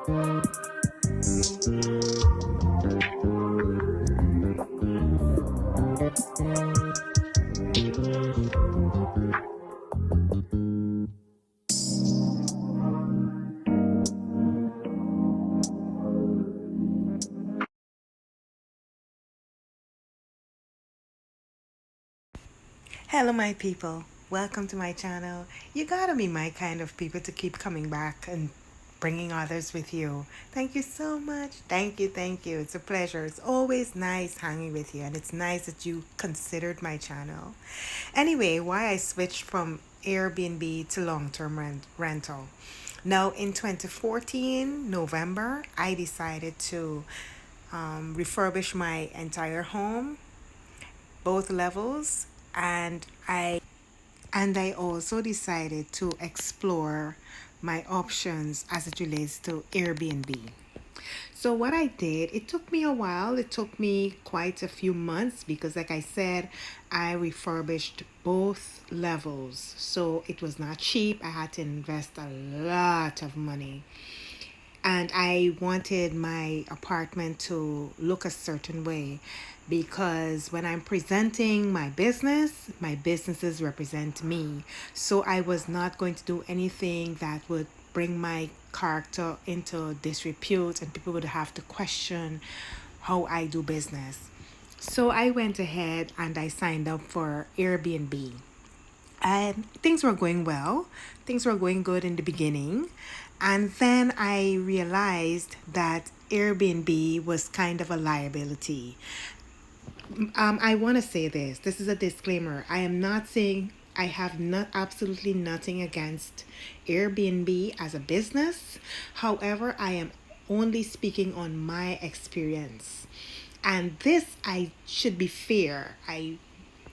Hello my people, welcome to my channel. You gotta be my kind of people to keep coming back and bringing others with you. Thank you so much. Thank you. It's a pleasure. It's always nice hanging with you, and it's nice that you considered my channel. Anyway, why I switched from Airbnb to long-term rental. Now in 2014 November, I decided to refurbish my entire home, both levels, and I also decided to explore my options as it relates to Airbnb. So what I did, it took me a while. It took me quite a few months because like I said, I refurbished both levels. So it was not cheap. I had to invest a lot of money. And I wanted my apartment to look a certain way because when I'm presenting my businesses represent me. So I was not going to do anything that would bring my character into disrepute and people would have to question how I do business. So I went ahead and I signed up for Airbnb. And things were going well. Things were going good in the beginning. And then I realized that Airbnb was kind of a liability. I want to say this. This is a disclaimer. I am not saying I have not absolutely nothing against Airbnb as a business. However, I am only speaking on my experience. And this, I should be fair.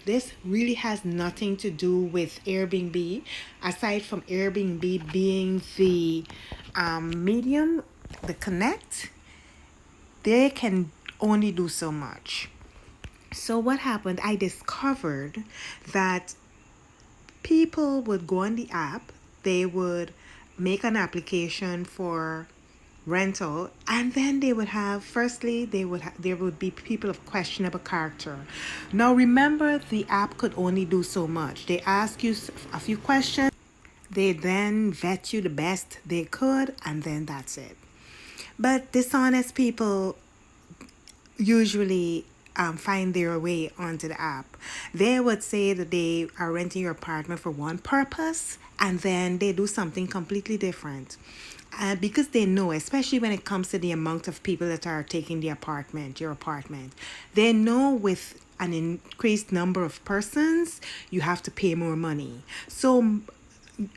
This really has nothing to do with Airbnb, aside from Airbnb being the medium, the connect. They can only do so much. So what happened? I discovered that people would go on the app, they would make an application for rental, and then they would have, firstly there would be people of questionable character. Now remember, the app could only do so much. They ask you a few questions, they then vet you the best they could, and then that's it. But dishonest people usually find their way onto the app. They would say that they are renting your apartment for one purpose, and then they do something completely different. Because they know, especially when it comes to the amount of people that are taking your apartment, they know with an increased number of persons, you have to pay more money. So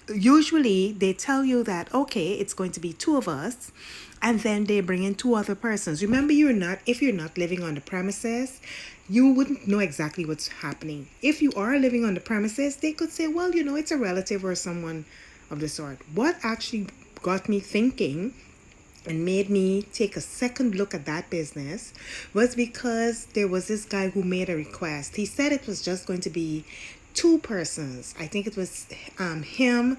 usually they tell you that okay, it's going to be two of us, and then they bring in two other persons. Remember, if you're not living on the premises, you wouldn't know exactly what's happening. If you are living on the premises, they could say, well, it's a relative or someone of the sort. What actually got me thinking and made me take a second look at that business was because there was this guy who made a request. He said it was just going to be two persons. I think it was him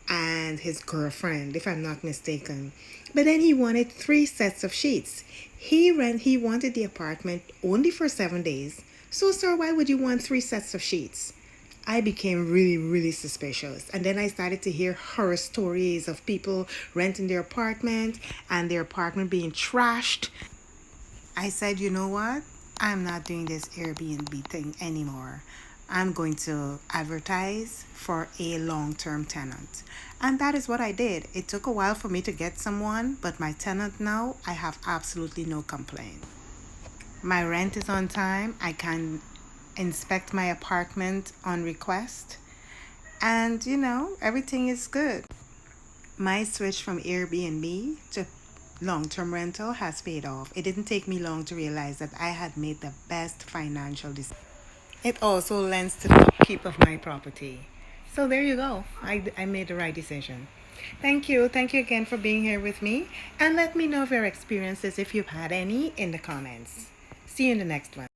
and his girlfriend, if I'm not mistaken. But then he wanted three sets of sheets. He wanted the apartment only for 7 days. So, sir, why would you want three sets of sheets? I became really, really suspicious. And then I started to hear horror stories of people renting their apartment and their apartment being trashed. I said, you know what? I'm not doing this Airbnb thing anymore. I'm going to advertise for a long-term tenant. And that is what I did. It took a while for me to get someone, but my tenant now, I have absolutely no complaint. My rent is on time. I can inspect my apartment on request. And everything is good. My switch from Airbnb to long-term rental has paid off. It didn't take me long to realize that I had made the best financial decision. It also lends to the upkeep of my property. So there you go. I made the right decision. Thank you. Thank you again for being here with me. And let me know of your experiences, if you've had any, in the comments. See you in the next one.